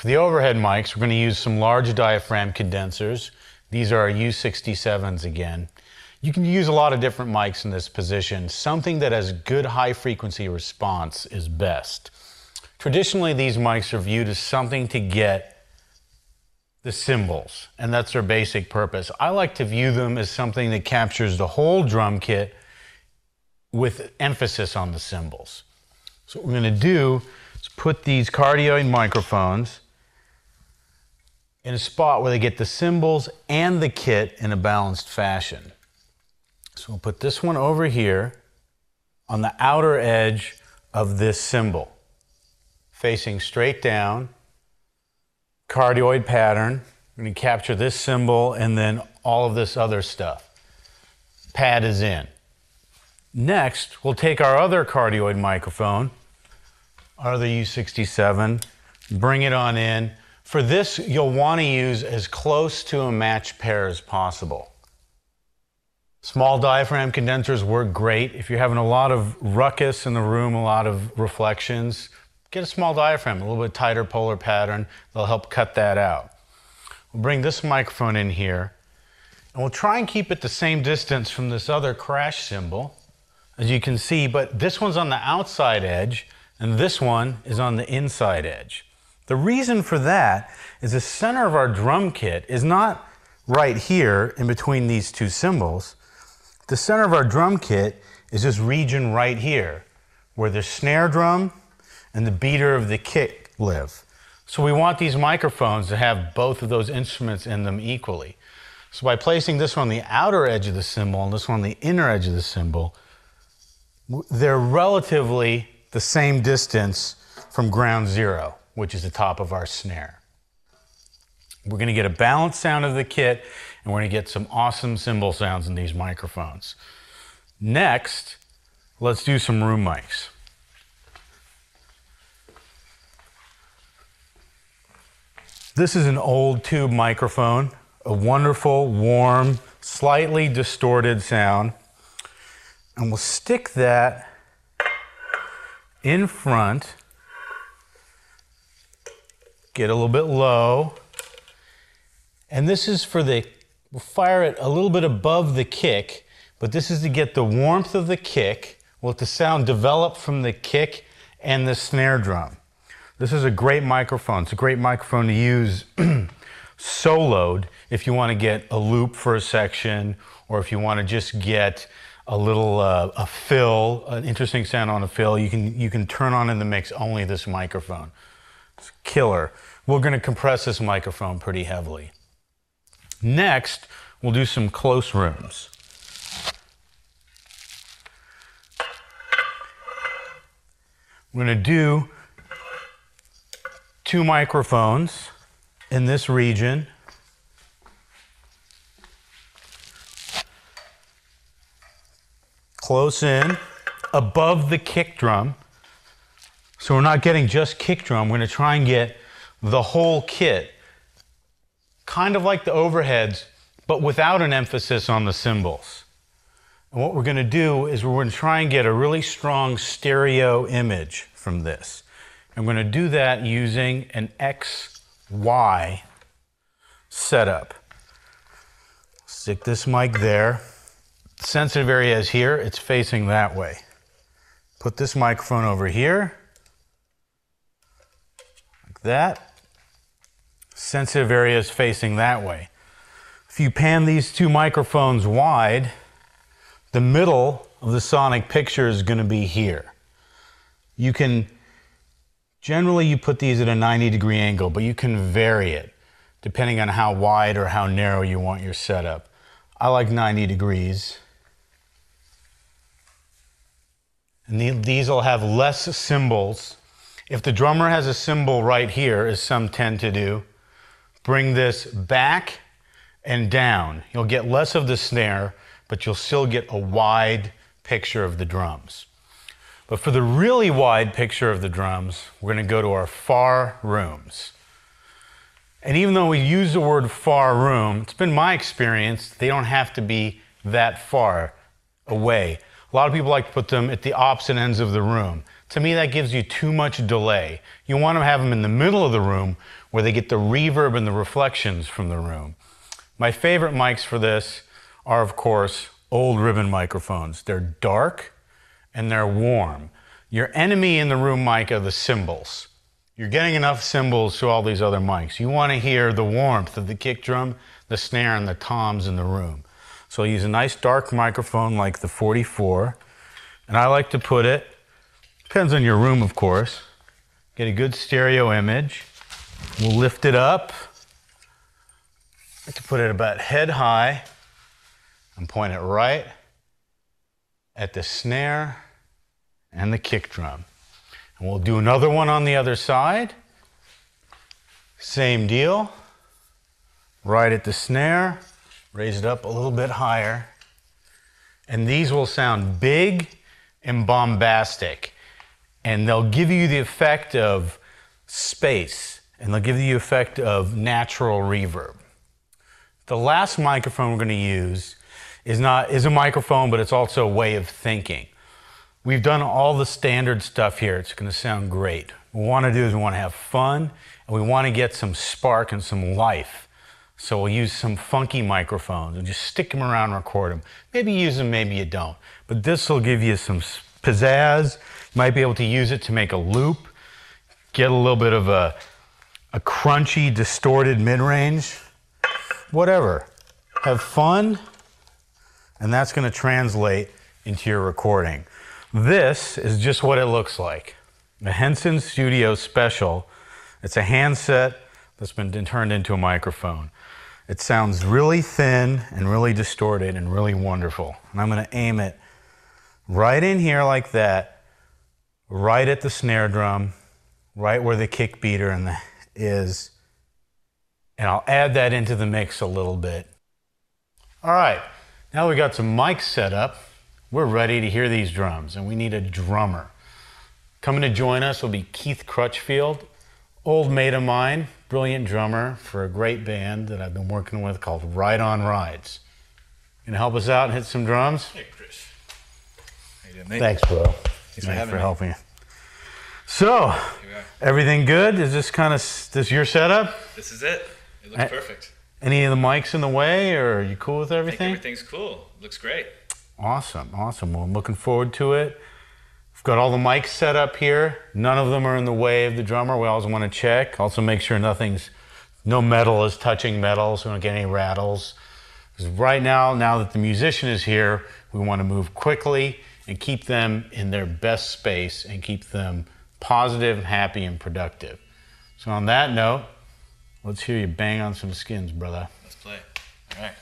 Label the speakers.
Speaker 1: For the overhead mics, we're going to use some large diaphragm condensers. These are our U67s again. You can use a lot of different mics in this position. Something that has good high frequency response is best. Traditionally, these mics are viewed as something to get the cymbals, and that's their basic purpose. I like to view them as something that captures the whole drum kit with emphasis on the cymbals. So what we're going to do is put these cardioid microphones in a spot where they get the cymbals and the kit in a balanced fashion. So we'll put this one over here on the outer edge of this cymbal, facing straight down, cardioid pattern. We're going to capture this cymbal and then all of this other stuff. Pad is in. Next, we'll take our other cardioid microphone, our other U67, bring it on in. For this, you'll want to use as close to a matched pair as possible. Small diaphragm condensers work great. If you're having a lot of ruckus in the room, a lot of reflections, get a small diaphragm, a little bit tighter polar pattern. They'll help cut that out. We'll bring this microphone in here, and we'll try and keep it the same distance from this other crash cymbal, as you can see, but this one's on the outside edge, and this one is on the inside edge. The reason for that is the center of our drum kit is not right here in between these two cymbals. The center of our drum kit is this region right here, where the snare drum and the beater of the kick live. So we want these microphones to have both of those instruments in them equally. So by placing this one on the outer edge of the cymbal and this one on the inner edge of the cymbal, they're relatively the same distance from ground zero, which is the top of our snare. We're going to get a balanced sound of the kit, and we're going to get some awesome cymbal sounds in these microphones. Next, let's do some room mics. This is an old tube microphone, a wonderful, warm, slightly distorted sound. And we'll stick that in front, get a little bit low, and this is for the, we'll fire it a little bit above the kick, but this is to get the warmth of the kick. We'll let the sound develop from the kick and the snare drum. This is a great microphone. It's a great microphone to use soloed if you want to get a loop for a section, or if you want to just get a little a fill, an interesting sound on a fill. You can turn on in the mix only this microphone. It's killer. We're going to compress this microphone pretty heavily. Next, we'll do some close rooms. We're going to do 2 microphones in this region. Close in, above the kick drum. So we're not getting just kick drum, we're going to try and get the whole kit. Kind of like the overheads, but without an emphasis on the cymbals. And what we're going to do is we're going to try and get a really strong stereo image from this. And we're going to do that using an XY setup. Stick this mic there. Sensitive area is here, it's facing that way. Put this microphone over here, like that. Sensitive area is facing that way. If you pan these 2 microphones wide, the middle of the sonic picture is going to be here. You can, generally you put these at a 90-degree angle, but you can vary it depending on how wide or how narrow you want your setup. I like 90 degrees. And these will have less cymbals. If the drummer has a cymbal right here, as some tend to do, bring this back and down. You'll get less of the snare, but you'll still get a wide picture of the drums. But for the really wide picture of the drums, we're going to go to our far rooms. And even though we use the word far room, it's been my experience, they don't have to be that far away. A lot of people like to put them at the opposite ends of the room. To me, that gives you too much delay. You want to have them in the middle of the room where they get the reverb and the reflections from the room. My favorite mics for this are, of course, old ribbon microphones. They're dark and they're warm. Your enemy in the room mic are the cymbals. You're getting enough cymbals to all these other mics. You want to hear the warmth of the kick drum, the snare, and the toms in the room. So I'll use a nice dark microphone like the 44, and I like to put it, depends on your room of course, get a good stereo image. We'll lift it up. I like to put it about head high and point it right at the snare and the kick drum. And we'll do another one on the other side. Same deal. Right at the snare, raise it up a little bit higher. And these will sound big and bombastic. And they'll give you the effect of space. And they'll give you the effect of natural reverb. The last microphone we're going to use is a microphone, but it's also a way of thinking. We've done all the standard stuff here. It's going to sound great. What we want to do is we want to have fun, and we want to get some spark and some life. So we'll use some funky microphones and just stick them around and record them. Maybe use them, maybe you don't. But this will give you some pizzazz. You might be able to use it to make a loop, get a little bit of a crunchy, distorted mid-range, whatever. Have fun, and that's going to translate into your recording. This is just what it looks like. The Henson Studio Special. It's a handset that's been turned into a microphone. It sounds really thin and really distorted and really wonderful. And I'm going to aim it right in here like that, right at the snare drum, right where the kick beater is. And I'll add that into the mix a little bit. All right, now we got some mics set up. We're ready to hear these drums, and we need a drummer. Coming to join us will be Keith Crutchfield, old mate of mine, brilliant drummer for a great band that I've been working with called Ride on Rides. Gonna help us out and hit some drums?
Speaker 2: Hey, Chris. How you doing, mate?
Speaker 1: Thanks, bro. Thanks for helping me. So, everything good? Is this your setup?
Speaker 2: This is it. It looks perfect.
Speaker 1: Any of the mics in the way, or are you cool with everything?
Speaker 2: I think everything's cool. Looks great.
Speaker 1: Awesome, awesome. Well, I'm looking forward to it. We've got all the mics set up here. None of them are in the way of the drummer. We always want to check. Also make sure no metal is touching metal, so we don't get any rattles. Because right now that the musician is here, we want to move quickly and keep them in their best space and keep them positive, happy, and productive. So on that note, let's hear you bang on some skins, brother.
Speaker 2: Let's play. All right.